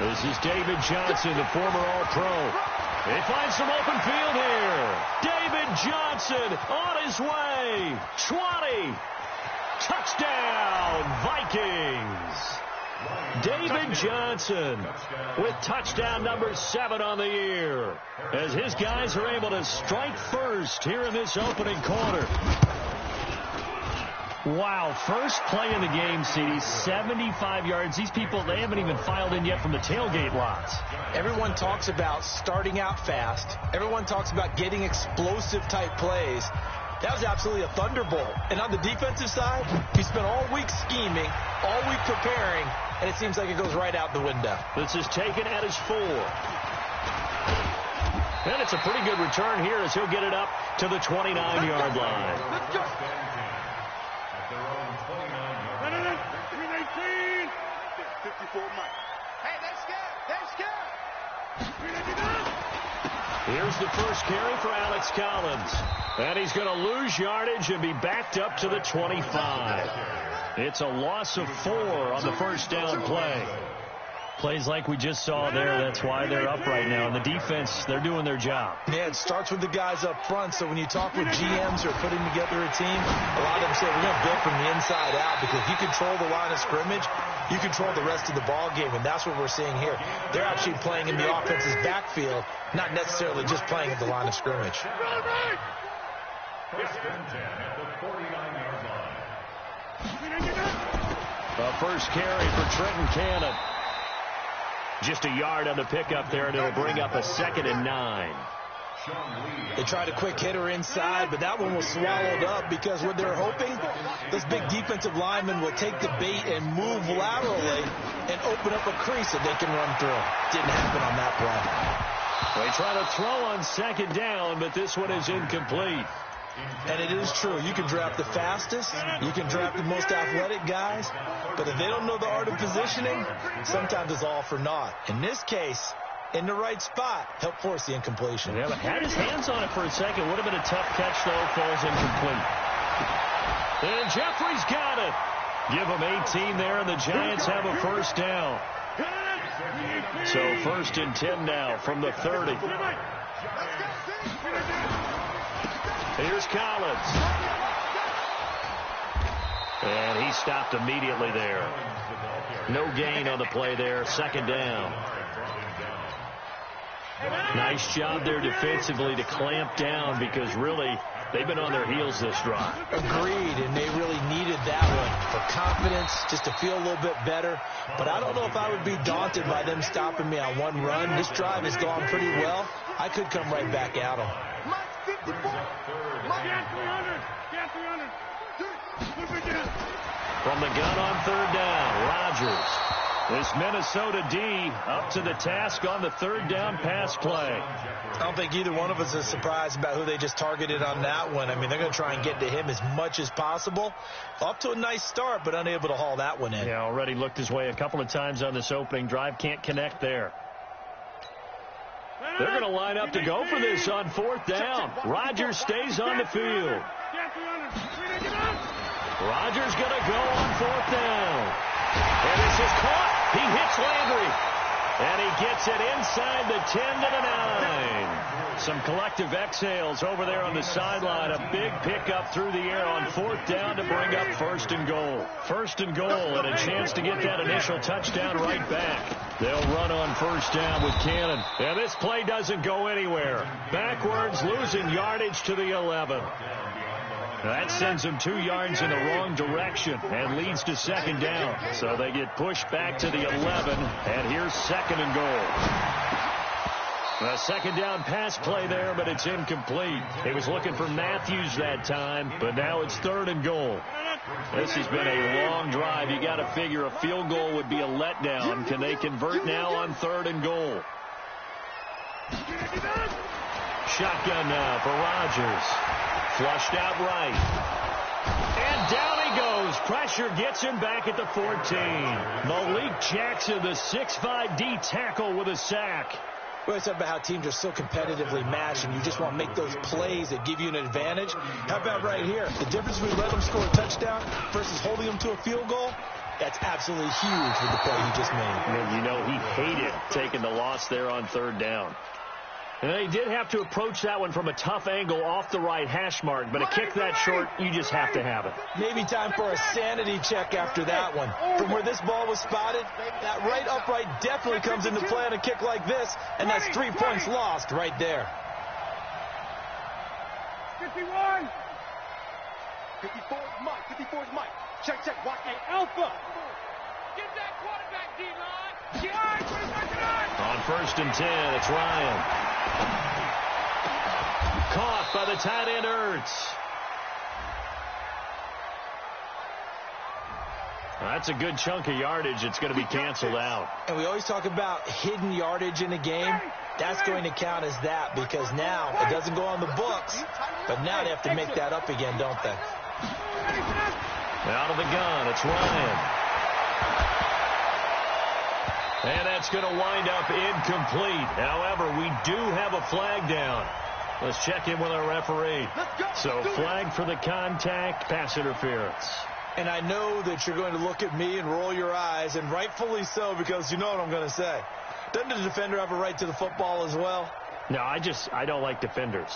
This is David Johnson, the former All-Pro. He finds some open field here. David Johnson on his way. 20. Touchdown, Vikings. David Johnson with touchdown number 7 on the year, as his guys are able to strike first here in this opening quarter. Wow, first play in the game, CD, 75 yards. These people, they haven't even filed in yet from the tailgate lots. Everyone talks about starting out fast. Everyone talks about getting explosive type plays. That was absolutely a thunderbolt. And on the defensive side, he spent all week scheming, all week preparing, and it seems like it goes right out the window. This is taken at his 4. And it's a pretty good return here as he'll get it up to the 29-yard line. Let's go. Here's the first carry for Alex Collins. And he's going to lose yardage and be backed up to the 25. It's a loss of 4 on the first down play. Plays like we just saw there, that's why they're up right now. And the defense, they're doing their job. Yeah, it starts with the guys up front. So when you talk with GMs who are putting together a team, a lot of them say we're going to build from the inside out, because if you control the line of scrimmage, you control the rest of the ball game, and that's what we're seeing here. They're actually playing in the offense's backfield, not necessarily just playing at the line of scrimmage. The first carry for Trenton Cannon. Just a yard on the pickup there, and it'll bring up a 2nd and 9. They tried a quick hitter inside, but that one was swallowed up, because what they're hoping, this big defensive lineman will take the bait and move laterally and open up a crease that they can run through. Didn't happen on that play. They try to throw on 2nd down, but this one is incomplete. And it is true. You can draft the fastest. You can draft the most athletic guys. But if they don't know the art of positioning, sometimes it's all for naught. In this case, in the right spot, helped force the incompletion. Yeah, but had his hands on it for a second. Would have been a tough catch, though. Falls incomplete. And Jeffrey's got it. Give him 18 there, and the Giants have a first down. So 1st and 10 now from the 30. Here's Collins. And he stopped immediately there. No gain on the play there. 2nd down. Nice job there defensively to clamp down, because really they've been on their heels this drive. Agreed, and they really needed that one for confidence, just to feel a little bit better. But I don't know if I would be daunted by them stopping me on one run. This drive has gone pretty well. I could come right back at them. From the gun on 3rd down, Rodgers. This Minnesota D up to the task on the 3rd down pass play. I don't think either one of us is surprised about who they just targeted on that one. I mean, they're going to try and get to him as much as possible. Up to a nice start, but unable to haul that one in. Yeah, already looked his way a couple of times on this opening drive. Can't connect there. They're going to line up to go for this on 4th down. Rodgers stays on the field. Rodgers going to go on 4th down. And this is caught. He hits Landry. And he gets it inside the 10 to the 9. Some collective exhales over there on the sideline. A big pickup through the air on 4th down to bring up 1st and goal. 1st and goal, and a chance to get that initial touchdown right back. They'll run on 1st down with Cannon. And this play doesn't go anywhere. Backwards, losing yardage to the 11. That sends them 2 yards in the wrong direction and leads to 2nd down. So they get pushed back to the 11, and here's 2nd and goal. A 2nd down pass play there, but it's incomplete. He was looking for Matthews that time, but now it's 3rd and goal. This has been a long drive. You got to figure a field goal would be a letdown. Can they convert now on 3rd and goal? Shotgun now for Rodgers. Flushed out right. And down he goes. Pressure gets him back at the 14. Malik Jackson, the 6'5" D tackle with a sack. We always talk about how teams are so competitively matched, and you just want to make those plays that give you an advantage. How about right here? The difference between letting them score a touchdown versus holding them to a field goal? That's absolutely huge with the play he just made. And you know he hated taking the loss there on third down. And he did have to approach that one from a tough angle off the right hash mark, but a kick that short, you just have to have it. Maybe time for a sanity check after that one. From where this ball was spotted, that right upright definitely comes into play on a kick like this, and that's 3 points lost right there. 51. 54 is Mike. 54 is Mike. Check, watch. Hey, Alpha. Get that quarterback, D-line. On 1st and 10, it's Ryan. Caught by the tight end, Ertz. That's a good chunk of yardage. It's going to be canceled out. And we always talk about hidden yardage in a game. That's going to count as that because now it doesn't go on the books, but now they have to make that up again, don't they? Out of the gun, it's Ryan. And that's going to wind up incomplete. However, we do have a flag down. Let's check in with our referee. So, flag for the contact, pass interference. And I know that you're going to look at me and roll your eyes, and rightfully so, because you know what I'm going to say. Doesn't the defender have a right to the football as well? No, I don't like defenders.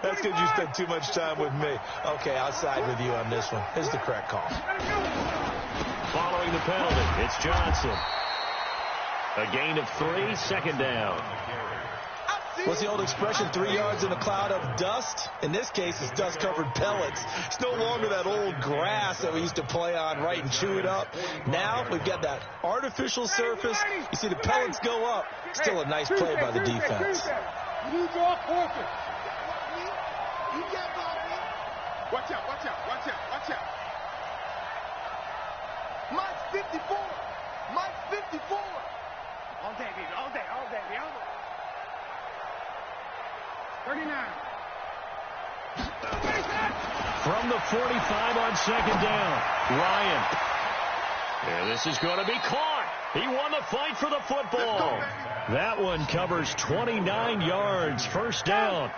That's because you spent too much time with me. Okay, I'll side with you on this one. Here's the correct call. Following the penalty, it's Johnson. A gain of 3, second down. What's the old expression, 3 yards in a cloud of dust? In this case, it's dust-covered pellets. It's no longer that old grass that we used to play on, right, and chew it up. Now we've got that artificial surface. You see the pellets go up. Still a nice play by the defense. Watch out. Mike's 54. Mike's 54. All day, baby. 39. From the 45 on second down, Ryan. And this is going to be caught. He won the fight for the football. That one covers 29 yards, first down.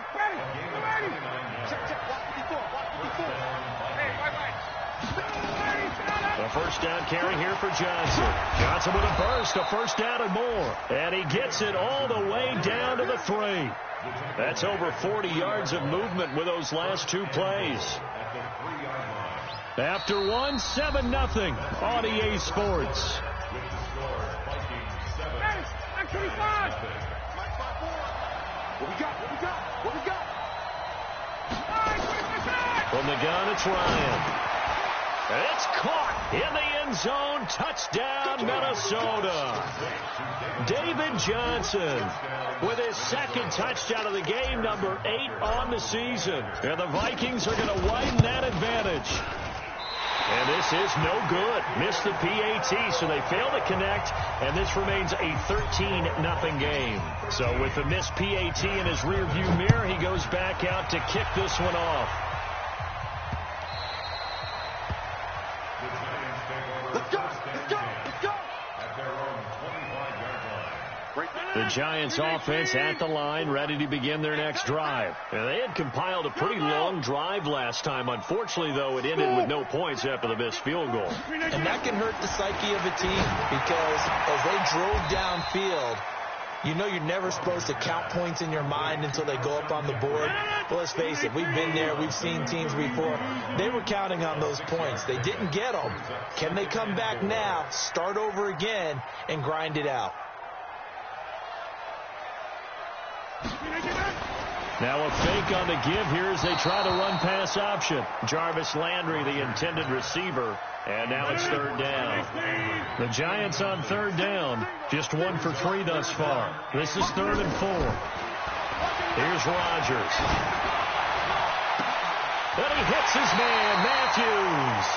A first down carry here for Johnson. Johnson with a burst, a first down and more. And he gets it all the way down to the 3. That's over 40 yards of movement with those last 2 plays. After 1, 7-0 on EA Sports. What we got? From the gun, it's Ryan. It's caught in the end zone. Touchdown, Minnesota. David Johnson with his second touchdown of the game, number 8 on the season. And the Vikings are going to widen that advantage. And this is no good. Missed the PAT, so they fail to connect, and this remains a 13-0 game. So with the missed PAT in his rearview mirror, he goes back out to kick this one off. The Giants offense at the line, ready to begin their next drive. And they had compiled a pretty long drive last time. Unfortunately, though, it ended with no points after the missed field goal. And that can hurt the psyche of a team because as they drove downfield, you know you're never supposed to count points in your mind until they go up on the board. Well, let's face it, we've been there. We've seen teams before. They were counting on those points. They didn't get them. Can they come back now, start over again, and grind it out? Now a fake on the give here as they try to run pass option. Jarvis Landry, the intended receiver, and now it's third down. The Giants on third down, just 1 for 3 thus far. This is 3rd and 4. Here's Rodgers. And he hits his man, Matthews.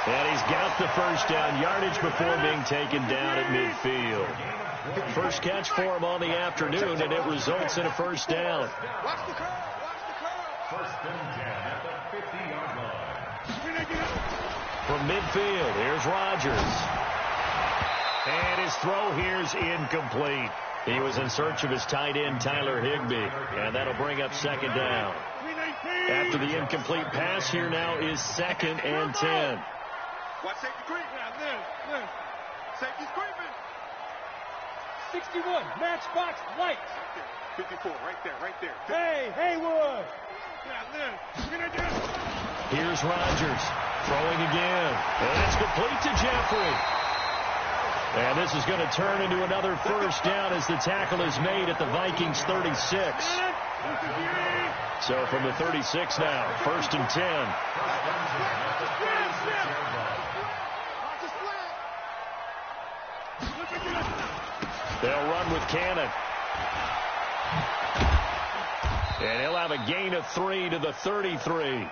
And he's got the first down, yardage before being taken down at midfield. First catch for him on the afternoon, and it results in a first down. From midfield, here's Rodgers. And his throw here's incomplete. He was in search of his tight end, Tyler Higbee, and that'll bring up second down. After the incomplete pass, here now is 2nd and 10. Watch safety creep. Yeah, safety's creeping. 61, matchbox light. 54, right there. Hey, Haywood. Here's Rodgers throwing again. And it's complete to Jeffrey. And this is going to turn into another first down as the tackle is made at the Vikings 36. So from the 36 now, 1st and 10. They'll run with Cannon. And he'll have a gain of 3 to the 33.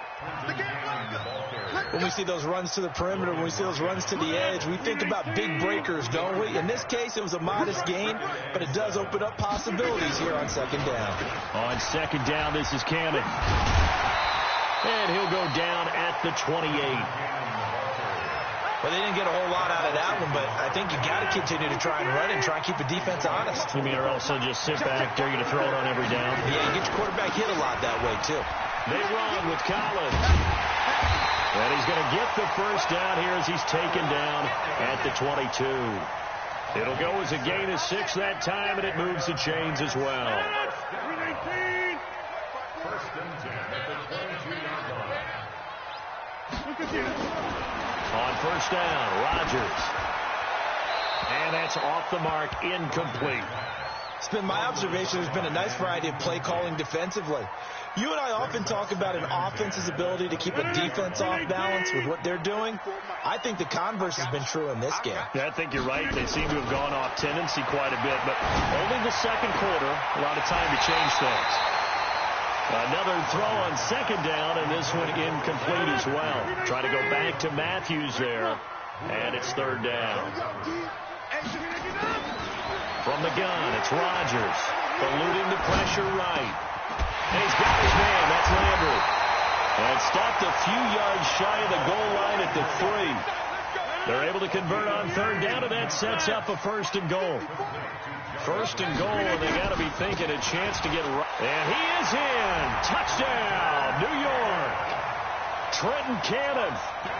When we see those runs to the perimeter, when we see those runs to the edge, we think about big breakers, don't we? In this case, it was a modest gain, but it does open up possibilities here on 2nd down. On 2nd down, this is Cannon. And he'll go down at the 28. Well, they didn't get a whole lot out of that one, but I think you got to continue to try and run and try and keep the defense honest. You mean, or also just sit back, dare you to throw it on every down? Yeah, you get your quarterback hit a lot that way, too. They run with Collins. And he's going to get the first down here as he's taken down at the 22. It'll go as a gain of 6 that time, and it moves the chains as well. On 1st down, Rodgers. And that's off the mark, incomplete. It's been my observation there's been a nice variety of play calling defensively. You and I often talk about an offense's ability to keep a defense off balance with what they're doing. I think the converse has been true in this game. Yeah, I think you're right. They seem to have gone off tendency quite a bit, but only the 2nd quarter, a lot of time to change things. Another throw on 2nd down, and this one incomplete as well. Try to go back to Matthews there, and it's 3rd down. From the gun, it's Rodgers, eluding the pressure right. And he's got his man, that's Landry. And stopped a few yards shy of the goal line at the 3. They're able to convert on 3rd down, and that sets up a 1st and goal. 1st and goal, and they got to be thinking a chance to get right. And he is in. Touchdown, New York. Trenton Cannon,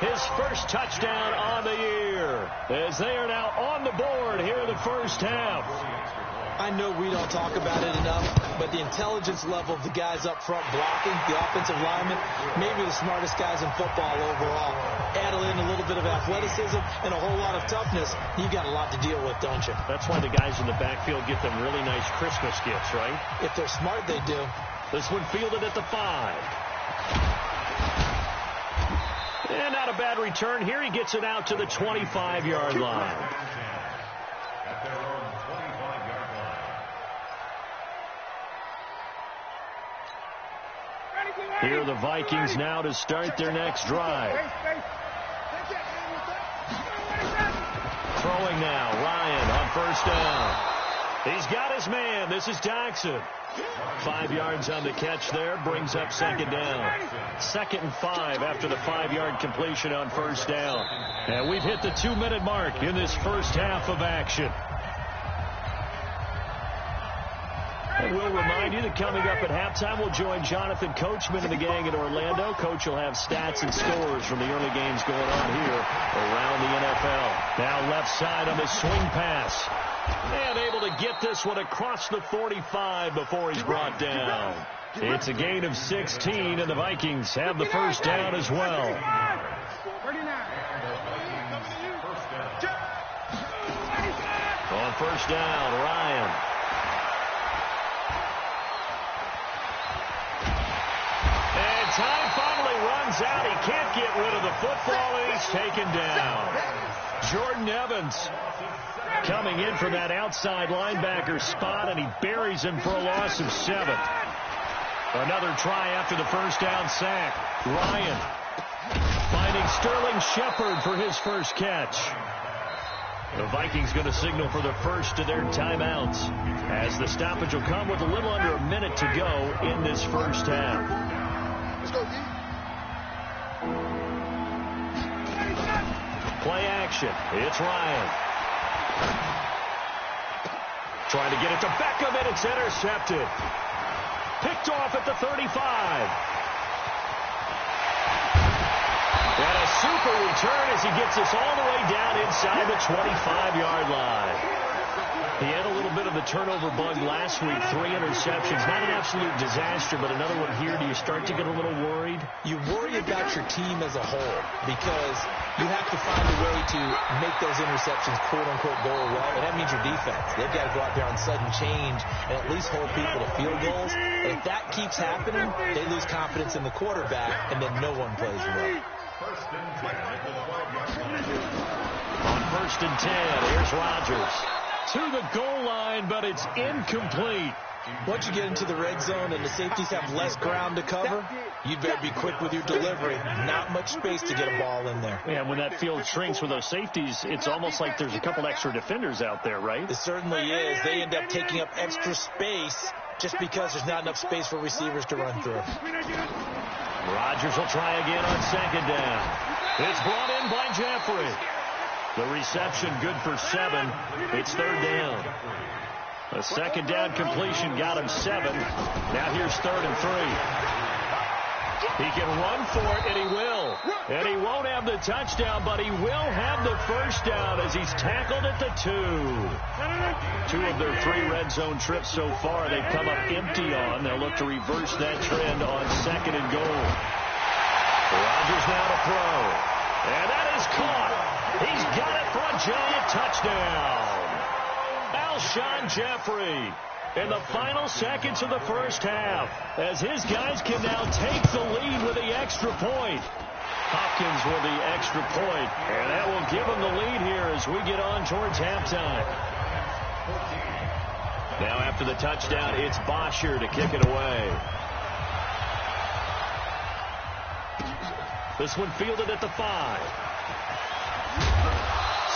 his first touchdown on the year, as they are now on the board here in the first half. I know we don't talk about it enough, but the intelligence level of the guys up front blocking, the offensive linemen, maybe the smartest guys in football overall. Add in a little bit of athleticism and a whole lot of toughness, you got a lot to deal with, don't you? That's why the guys in the backfield get them really nice Christmas gifts, right? If they're smart, they do. This one fielded at the 5. And not a bad return here. He gets it out to the 25-yard line. Here are the Vikings now to start their next drive. Throwing now, Ryan on 1st down. He's got his man. This is Jackson. 5 yards on the catch there, brings up 2nd down. 2nd and 5 after the 5-yard completion on 1st down. And we've hit the 2-minute mark in this first half of action. And we'll remind you that coming up at halftime, we'll join Jonathan Coachman and the gang in Orlando. Coach will have stats and scores from the early games going on here around the NFL. Now left side on the swing pass. And able to get this one across the 45 before he's brought down. It's a gain of 16, and the Vikings have the first down as well. On 1st down, Ryan. Time finally runs out. He can't get rid of the football, and he's taken down. Jordan Evans coming in from that outside linebacker spot, and he buries him for a loss of 7. Another try after the first down sack. Ryan finding Sterling Shepard for his first catch. The Vikings going to signal for the first of their timeouts, as the stoppage will come with a little under a minute to go in this first half. Let's go, D. Play action. It's Ryan. Trying to get it to Beckham, and it's intercepted. Picked off at the 35. And a super return as he gets us all the way down inside the 25-yard line. He had a little bit of the turnover bug last week, 3 interceptions. Not an absolute disaster, but another one here. Do you start to get a little worried? You worry about your team as a whole because you have to find a way to make those interceptions, quote-unquote, go away. And that means your defense. They've got to go out there on sudden change and at least hold people to field goals. And if that keeps happening, they lose confidence in the quarterback, and then no one plays well. On 1st and 10, here's Rodgers. To the goal line, but it's incomplete. Once you get into the red zone and the safeties have less ground to cover, you better be quick with your delivery. Not much space to get a ball in there. Yeah, when that field shrinks with those safeties, it's almost like there's a couple extra defenders out there, right? It certainly is. They end up taking up extra space just because there's not enough space for receivers to run through. Rodgers will try again on 2nd down. It's brought in by Jeffrey. The reception good for 7. It's 3rd down. A 2nd down completion got him 7. Now here's 3rd and 3. He can run for it, and he will. And he won't have the touchdown, but he will have the 1st down as he's tackled at the 2. 2 of their 3 red zone trips so far they've come up empty on. They'll look to reverse that trend on 2nd and goal. Rodgers now to throw. And that is caught. He's got it for a giant touchdown. Alshon Jeffrey in the final seconds of the 1st half as his guys can now take the lead with the extra point. Hopkins with the extra point, and that will give him the lead here as we get on towards halftime. Now after the touchdown, it's Bosher to kick it away. This one fielded at the 5.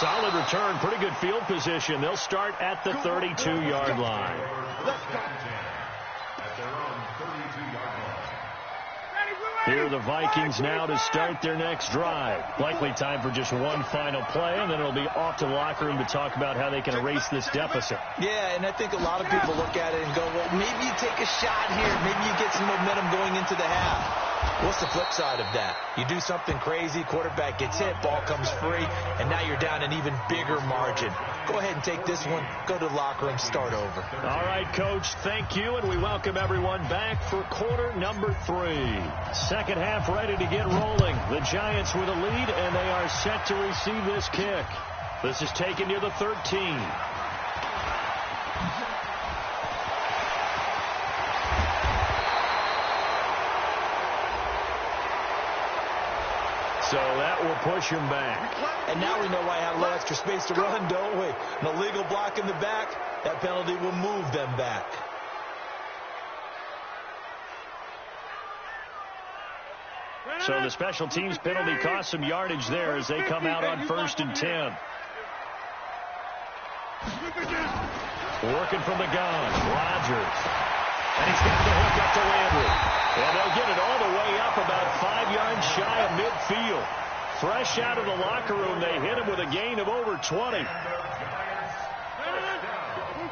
Solid return, pretty good field position. They'll start at the 32-yard line. Here are the Vikings now to start their next drive. Likely time for just one final play, and then it'll be off to the locker room to talk about how they can erase this deficit. Yeah, and I think a lot of people look at it and go, well, maybe you take a shot here. Maybe you get some momentum going into the half. What's the flip side of that? You do something crazy, quarterback gets hit, ball comes free, and now you're down an even bigger margin. Go ahead and take this one, go to the locker room, start over. All right, Coach, thank you, and we welcome everyone back for quarter number 3. 2nd half ready to get rolling. The Giants with a lead, and they are set to receive this kick. This is taken near the 13. So that will push him back. And now we know why I have a little extra space to run, don't we? An illegal block in the back, that penalty will move them back. So the special teams penalty cost some yardage there as they come out on 1st and 10. Working from the gun, Rodgers. And he's got the hook up to Landry. And they'll get it all the way up about 5 yards shy of midfield. Fresh out of the locker room, they hit him with a gain of over 20.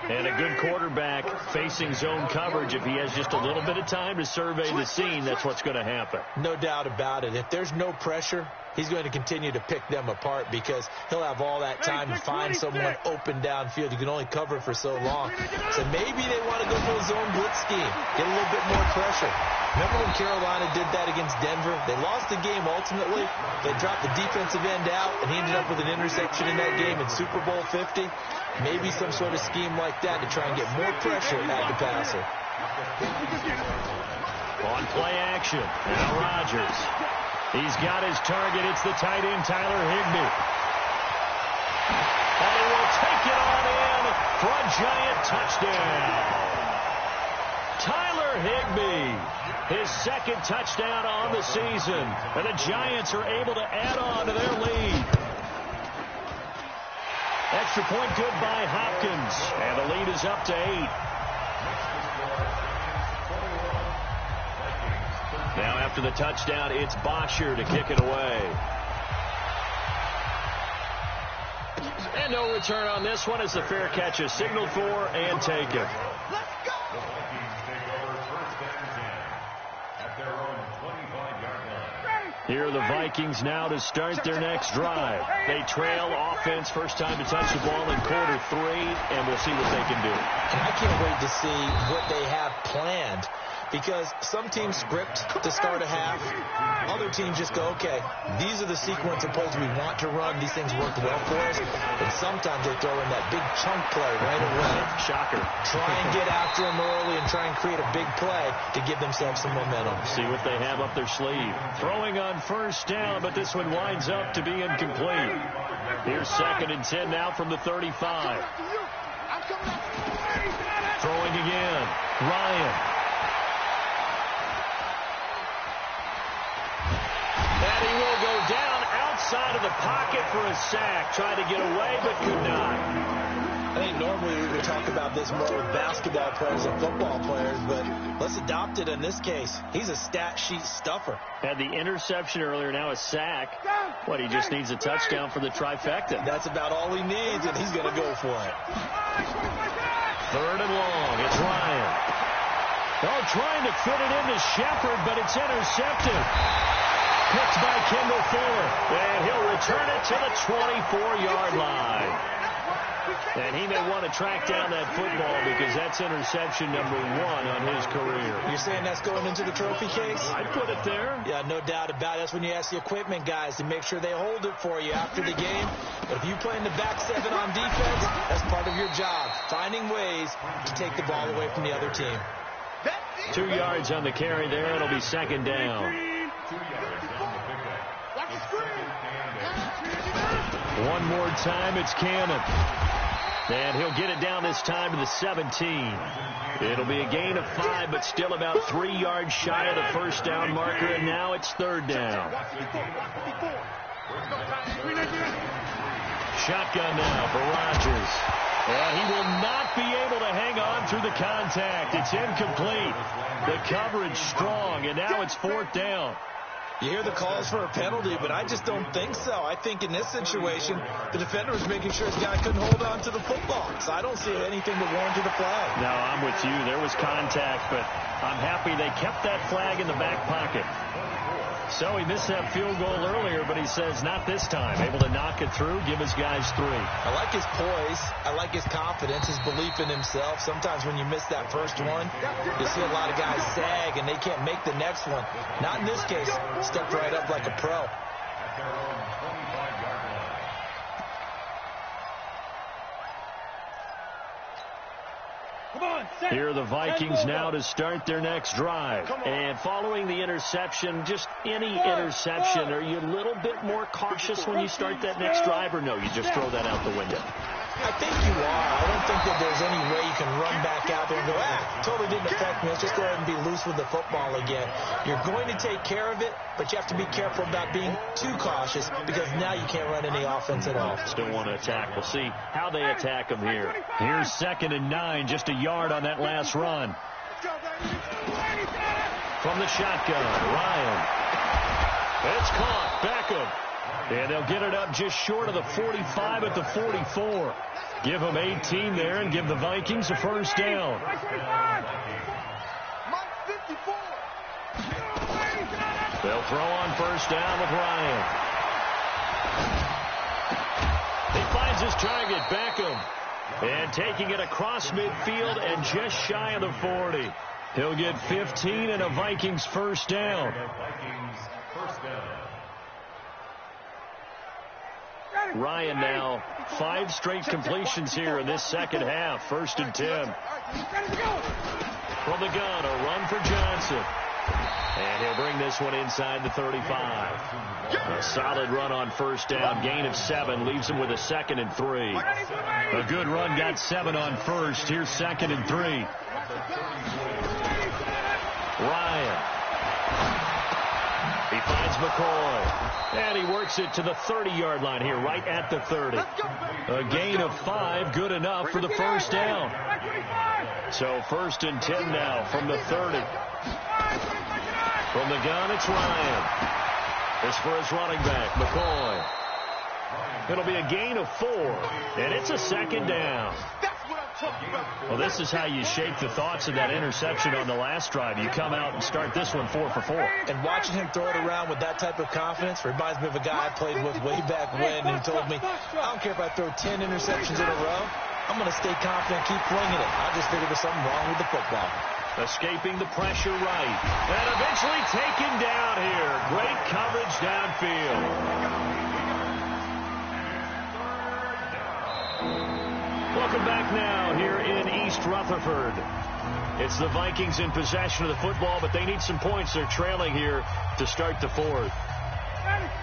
And a good quarterback facing zone coverage. If he has just a little bit of time to survey the scene, that's what's going to happen. No doubt about it. If there's no pressure, he's going to continue to pick them apart because he'll have all that time to find someone open downfield. You can only cover for so long. So maybe they want to go for a zone blitz scheme, get a little bit more pressure. Remember when Carolina did that against Denver? They lost the game ultimately. They dropped the defensive end out, and he ended up with an interception in that game in Super Bowl 50. Maybe some sort of scheme like that to try and get more pressure at the passer. On play action, now Rodgers. He's got his target. It's the tight end, Tyler Higbee. And he will take it on in for a giant touchdown. Tyler Higbee, his 2nd touchdown on the season. And the Giants are able to add on to their lead. Extra point good by Hopkins. And the lead is up to 8. Now after the touchdown, it's Bosher to kick it away. And no return on this one as the fair catch is signaled for and taken. Here are the Vikings now to start their next drive. They trail offense, first time to touch the ball in quarter 3, and we'll see what they can do. And I can't wait to see what they have planned, because some teams script to start a half. Other teams just go, okay, these are the sequence of plays we want to run. These things work well for us. And sometimes they throw in that big chunk play right away. Shocker. Try and get after them early and try and create a big play to give themselves some momentum. See what they have up their sleeve. Throwing on first down, but this one winds up to be incomplete. Here's 2nd and 10 now from the 35. Throwing again. Ryan. And he will go down outside of the pocket for a sack. Tried to get away, but could not. I think normally we would talk about this more with basketball players and football players, but let's adopt it in this case. He's a stat sheet stuffer. Had the interception earlier, now a sack. What, he just needs a touchdown for the trifecta. That's about all he needs, and he's going to go for it. 3rd and long. It's Ryan. Oh, trying to fit it into Shepard, but it's intercepted. Picked by Kendall Fuller. And he'll return it to the 24-yard line. And he may want to track down that football because that's interception number 1 on his career. You're saying that's going into the trophy case? I'd put it there. Yeah, no doubt about it. That's when you ask the equipment guys to make sure they hold it for you after the game. But if you play in the back 7 on defense, that's part of your job, finding ways to take the ball away from the other team. 2 yards on the carry there. It'll be 2nd down. One more time, it's Cannon. And he'll get it down this time to the 17. It'll be a gain of 5, but still about 3 yards shy of the first down marker, and now it's 3rd down. Shotgun now for Rodgers. And he will not be able to hang on through the contact. It's incomplete. The coverage strong, and now it's 4th down. You hear the calls for a penalty, but I just don't think so. I think in this situation, the defender was making sure his guy couldn't hold on to the football. So I don't see anything to warrant the flag. No, I'm with you. There was contact, but I'm happy they kept that flag in the back pocket. So he missed that field goal earlier, but he says not this time. Able to knock it through, give his guys 3. I like his poise. I like his confidence, his belief in himself. Sometimes when you miss that first one, you see a lot of guys sag and they can't make the next one. Not in this case. Stepped right up like a pro. Here are the Vikings now to start their next drive. And following the interception, just any interception, are you a little bit more cautious when you start that next drive, or no, you just throw that out the window? I think you are. I don't think that there's any way you can run back out there and go, totally didn't affect me. Let's just go ahead and be loose with the football again. You're going to take care of it, but you have to be careful about being too cautious because now you can't run any offense at all. Still want to attack. We'll see how they attack them here. Here's 2nd and 9, just a yard on that last run. From the shotgun, Ryan. It's caught. Beckham. And they'll get it up just short of the 45 at the 44. Give them 18 there and give the Vikings a first down. They'll throw on first down with Ryan. He finds his target, Beckham. And taking it across midfield and just shy of the 40. He'll get 15 and a Vikings first down. Ryan now 5 straight completions here in this second half. 1st and 10. From the gun, a run for Johnson. And he'll bring this one inside the 35. A solid run on first down. Gain of 7 leaves him with a 2nd and 3. A good run got 7 on first. Here's 2nd and 3. Ryan. He finds McCoy. And he works it to the 30-yard line here, right at the 30. A gain of 5, good enough for the first down. So 1st and 10 now from the 30. From the gun, it's Ryan. This for his running back, McCoy. It'll be a gain of 4, and it's a 2nd down. Well, this is how you shape the thoughts of that interception on the last drive. You come out and start this one 4 for 4. And watching him throw it around with that type of confidence reminds me of a guy I played with way back when, and he told me, I don't care if I throw 10 interceptions in a row, I'm going to stay confident, keep flinging it. I just figured there's something wrong with the football. Escaping the pressure right. And eventually taken down here. Great coverage downfield. Welcome back now here in East Rutherford. It's the Vikings in possession of the football, but they need some points. They're trailing here to start the fourth.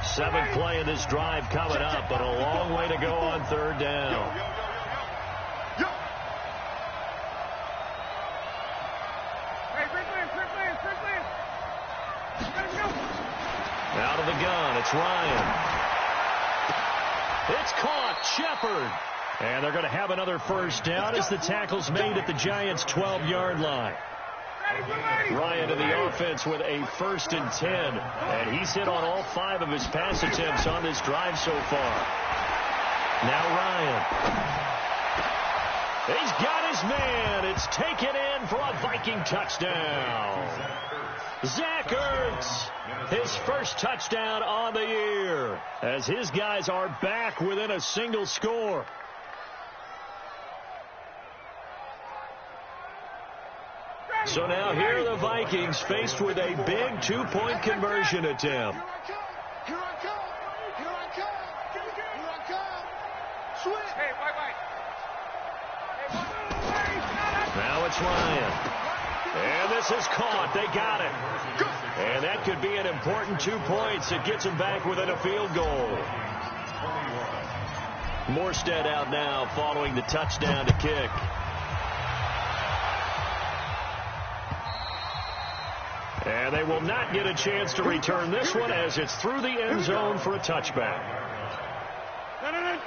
7th play of this drive coming up, but a long way to go on 3rd down. Out of the gun, it's Ryan. It's caught, Shepard. And they're going to have another first down as the tackle's made at the Giants' 12-yard line. Ryan to the offense with a 1st and 10. And he's hit on all 5 of his pass attempts on this drive so far. Now Ryan. He's got his man. It's taken in for a Viking touchdown. Zach Ertz, his first touchdown on the year, as his guys are back within a single score. So now here are the Vikings faced with a big 2-point conversion attempt. Here I come. Here I come. Here I come. Switch. Hey, white. Now it's Ryan. And this is caught. They got it. And that could be an important 2 points. It gets them back within a field goal. Morstead out now following the touchdown to kick. And they will not get a chance to return this one as it's through the end zone for a touchback.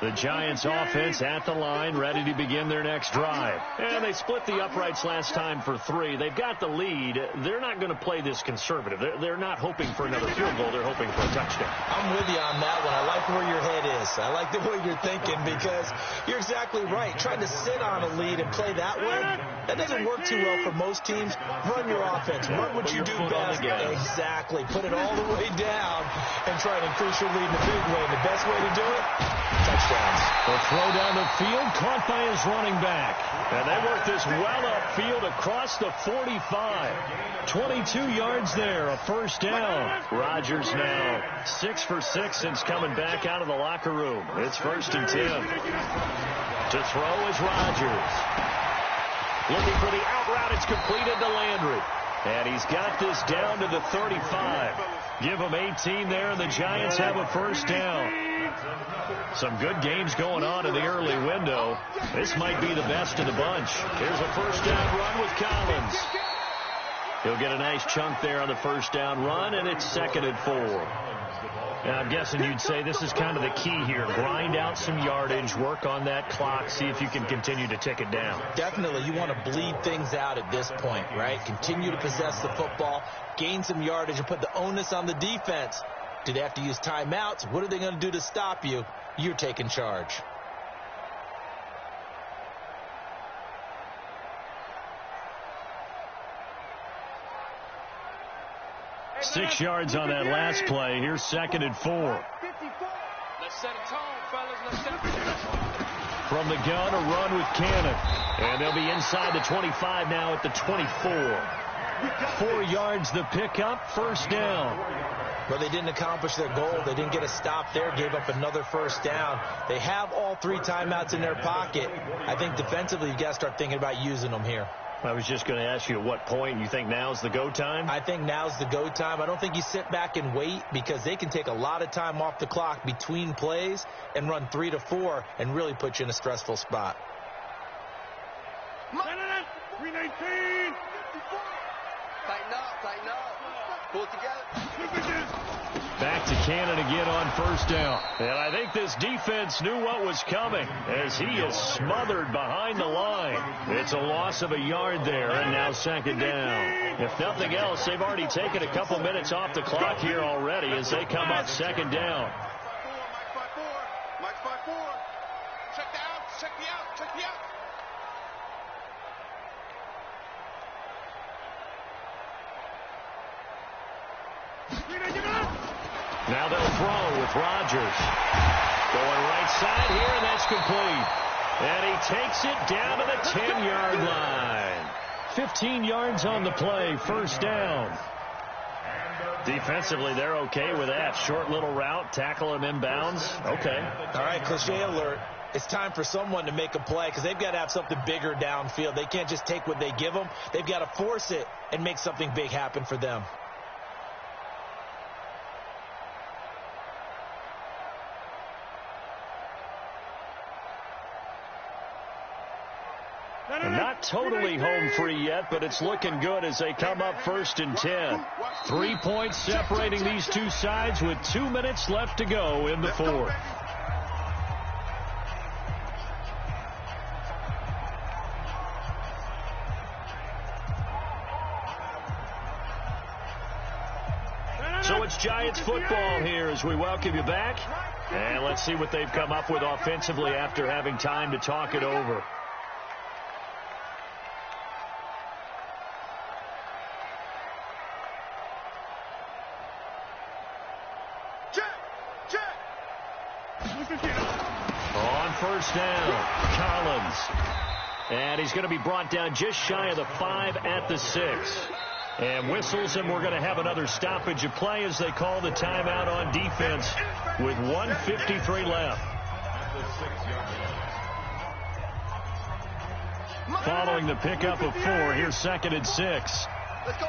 The Giants offense at the line, ready to begin their next drive. And they split the uprights last time for 3. They've got the lead. They're not going to play this conservative. They're not hoping for another field goal. They're hoping for a touchdown. I'm with you on that one. I like where your head is. I like the way you're thinking because you're exactly right. Trying to sit on a lead and play that way, that doesn't work too well for most teams. Run your offense. Run what you do best. Exactly. Put it all the way down and try to increase your lead in a big way. And the best way to do it, touchdowns. The throw down the field, caught by his running back. And they work this well upfield across the 45. 22 yards there, a first down. Rodgers now 6 for 6 since coming back out of the locker room. It's 1st and 10. To throw is Rodgers. Looking for the out route. It's completed to Landry. And he's got this down to the 35. Give him 18 there, and the Giants have a first down. Some good games going on in the early window. This might be the best of the bunch. Here's a first down run with Collins. He'll get a nice chunk there on the first down run, and it's 2nd and 4. And I'm guessing you'd say this is kind of the key here. Grind out some yardage, work on that clock, see if you can continue to tick it down. Definitely. You want to bleed things out at this point, right? Continue to possess the football, gain some yardage, and put the onus on the defense. Do they have to use timeouts? What are they going to do to stop you? You're taking charge. Six yards on that last play. Here's 2nd and 4. Let's set a tone, fellas. Let's set a From the gun, a run with Cannon. And they'll be inside the 25 now at the 24. 4 yards the pickup, first down. But they didn't accomplish their goal. They didn't get a stop there, gave up another first down. They have all 3 timeouts in their pocket. I think defensively you've got to start thinking about using them here. I was just going to ask you at what point you think now's the go time? I think now's the go time. I don't think you sit back and wait because they can take a lot of time off the clock between plays and run 3 to 4 and really put you in a stressful spot. 319. Tighten up. Pull it together. Back to Cannon again on first down. And I think this defense knew what was coming as he is smothered behind the line. It's a loss of a yard there, and now 2nd down. If nothing else, they've already taken a couple minutes off the clock here already as they come up 2nd down. Mike 5-4. Check the out. with Rodgers. Going right side here, and that's complete. And he takes it down to the 10-yard line. 15 yards on the play, first down. Defensively, they're okay with that. Short little route, tackle him inbounds. Okay. All right, cliche alert. It's time for someone to make a play because they've got to have something bigger downfield. They can't just take what they give them. They've got to force it and make something big happen for them. Not totally home free yet, but it's looking good as they come up 1st and 10. 3 points separating these two sides with 2 minutes left to go in the fourth. So it's Giants football here as we welcome you back. And let's see what they've come up with offensively after having time to talk it over. On first down, Collins. And he's going to be brought down just shy of the 5 at the 6. And whistles, and we're going to have another stoppage of play as they call the timeout on defense with 1:53 left. Following the pickup of 4, here's 2nd and 6. Let's go.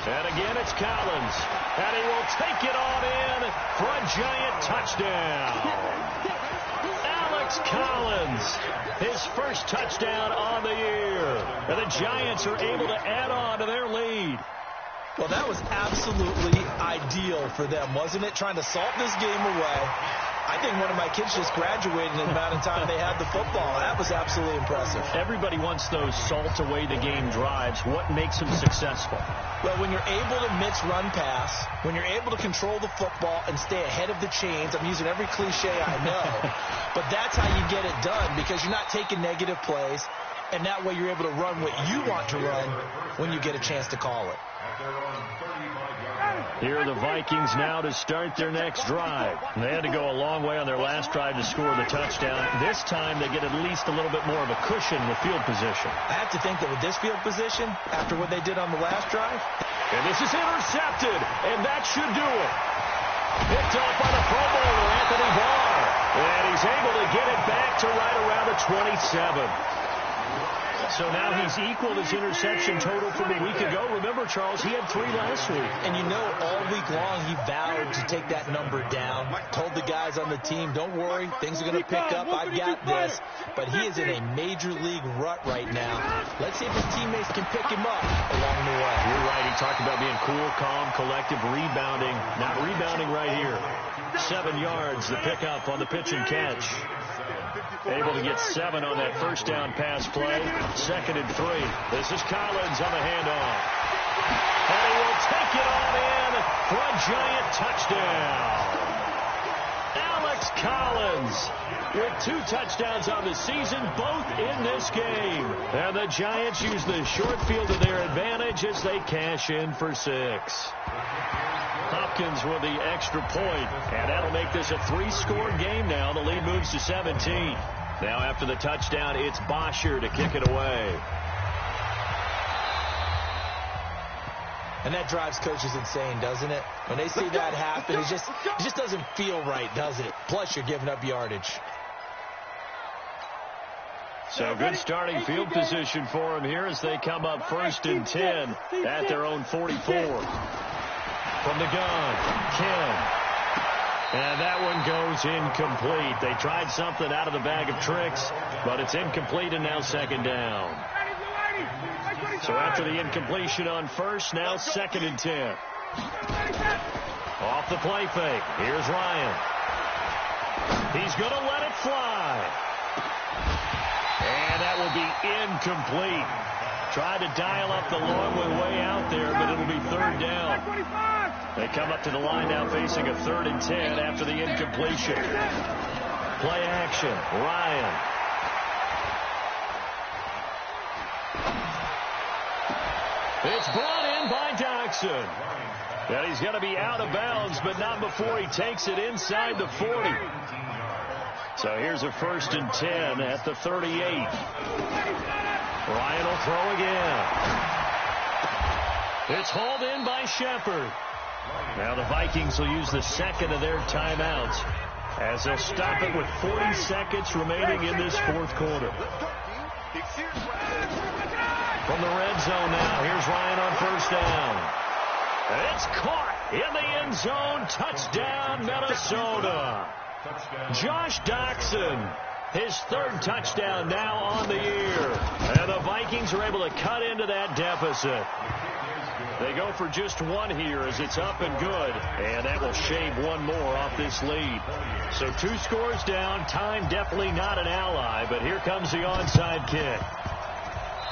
And again, it's Collins. And he will take it on in for a Giant touchdown. Alex Collins, his first touchdown on the year. And the Giants are able to add on to their lead. Well, that was absolutely ideal for them, wasn't it? Trying to salt this game away. I think one of my kids just graduated in the amount of time they had the football. That was absolutely impressive. Everybody wants those salt-away-the-game drives. What makes them successful? Well, when you're able to mix run-pass, when you're able to control the football and stay ahead of the chains, I'm using every cliche I know, but that's how you get it done because you're not taking negative plays, and that way you're able to run what you want to run when you get a chance to call it. Here are the Vikings now to start their next drive. They had to go a long way on their last drive to score the touchdown. This time they get at least a little bit more of a cushion with field position. I have to think that with this field position, after what they did on the last drive. And this is intercepted, and that should do it. Picked off by the Pro Bowler, Anthony Barr. And he's able to get it back to right around the 27. So now he's equaled his interception total from a week ago. Remember, Charles, he had 3 last week. And you know, all week long he vowed to take that number down. Told the guys on the team, don't worry, things are going to pick up. I've got this. But he is in a major league rut right now. Let's see if his teammates can pick him up along the way. You're right. He talked about being cool, calm, collective, rebounding. Not rebounding right here. 7 yards, the pickup on the pitch and catch. Able to get 7 on that first down pass play. 2nd and 3. This is Collins on the handoff. And he will take it on in for a Giant touchdown. Alex Collins with 2 touchdowns on the season, both in this game. And the Giants use the short field to their advantage as they cash in for 6. Hopkins with the extra point, and that'll make this a 3-score game now. The lead moves to 17. Now after the touchdown, it's Bosher to kick it away. And that drives coaches insane, doesn't it? When they see that happen, it just doesn't feel right, does it? Plus, you're giving up yardage. So good starting field position for them here as they come up 1st and 10 at their own 44. From the gun, Kim. And that one goes incomplete. They tried something out of the bag of tricks, but it's incomplete and now 2nd down. So after the incompletion on first, now 2nd and 10. Off the play fake. Here's Ryan. He's going to let it fly. And that will be incomplete. Tried to dial up the long way out there, but it'll be 3rd down. They come up to the line now facing a 3rd and 10 after the incompletion. Play action. Ryan. It's brought in by Jackson. And he's going to be out of bounds, but not before he takes it inside the 40. So here's a 1st and 10 at the 38. Ryan will throw again. It's hauled in by Shepard. Now the Vikings will use the second of their timeouts as they'll stop it with 40 seconds remaining in this fourth quarter. From the red zone now, here's Ryan on 1st down. It's caught in the end zone. Touchdown, Minnesota. Josh Doctson, his 3rd touchdown now on the year. And the Vikings are able to cut into that deficit. They go for just one here as it's up and good. And that will shave one more off this lead. So 2 scores down. Time definitely not an ally. But here comes the onside kick.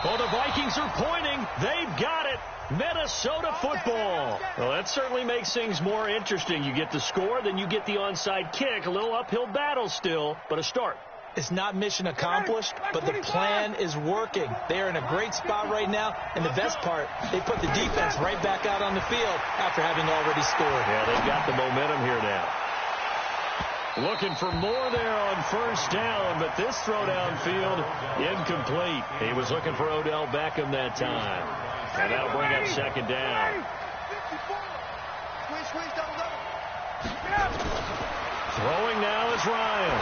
Well, the Vikings are pointing. They've got it. Minnesota football. Well, that certainly makes things more interesting. You get the score, then you get the onside kick. A little uphill battle still, but a start. It's not mission accomplished, but the plan is working. They're in a great spot right now, and the best part, they put the defense right back out on the field after having already scored. Yeah, they've got the momentum here now. Looking for more there on 1st down, but this throw downfield incomplete. He was looking for Odell Beckham that time. And that'll bring up 2nd down. Throwing now is Ryan.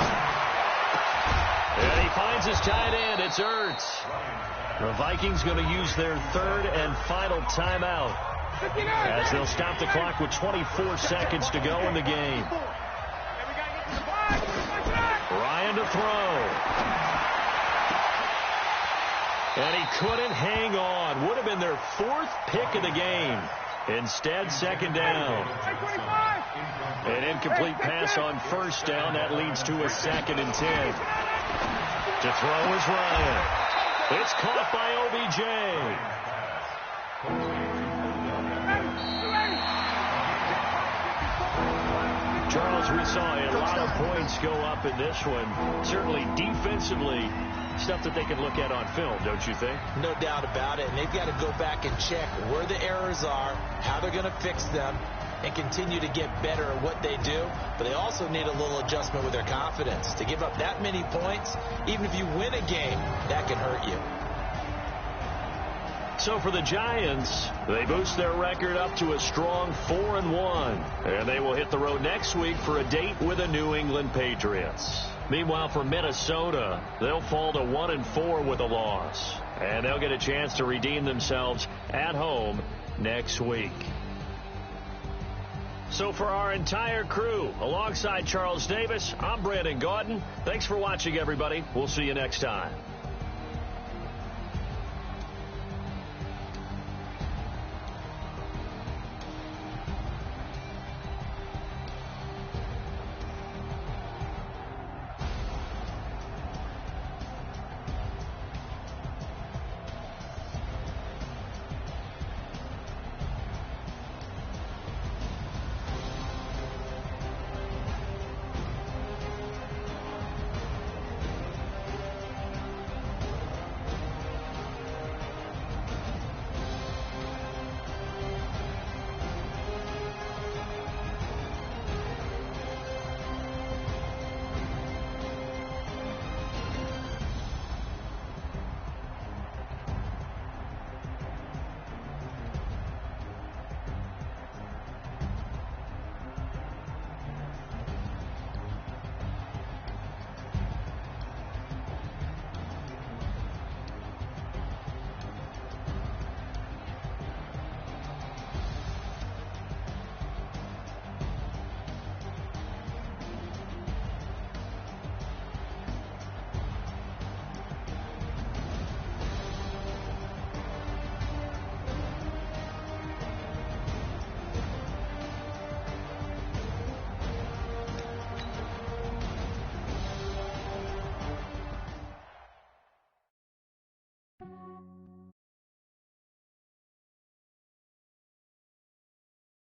And he finds his tight end. It's Ertz. The Vikings going to use their 3rd and final timeout as they'll stop the clock with 24 seconds to go in the game. Ryan to throw. And he couldn't hang on. Would have been their 4th pick of the game. Instead, 2nd down. An incomplete pass on 1st down. That leads to a 2nd and 10. To throw is Ryan. It's caught by OBJ. Charles, we saw a lot of points go up in this one. Certainly defensively, stuff that they can look at on film, don't you think? No doubt about it. And they've got to go back and check where the errors are, how they're going to fix them, and continue to get better at what they do. But they also need a little adjustment with their confidence. To give up that many points, even if you win a game, that can hurt you. So for the Giants, they boost their record up to a strong 4-1. And they will hit the road next week for a date with the New England Patriots. Meanwhile, for Minnesota, they'll fall to 1-4 with a loss. And they'll get a chance to redeem themselves at home next week. So for our entire crew, alongside Charles Davis, I'm Brandon Gaudin. Thanks for watching, everybody. We'll see you next time.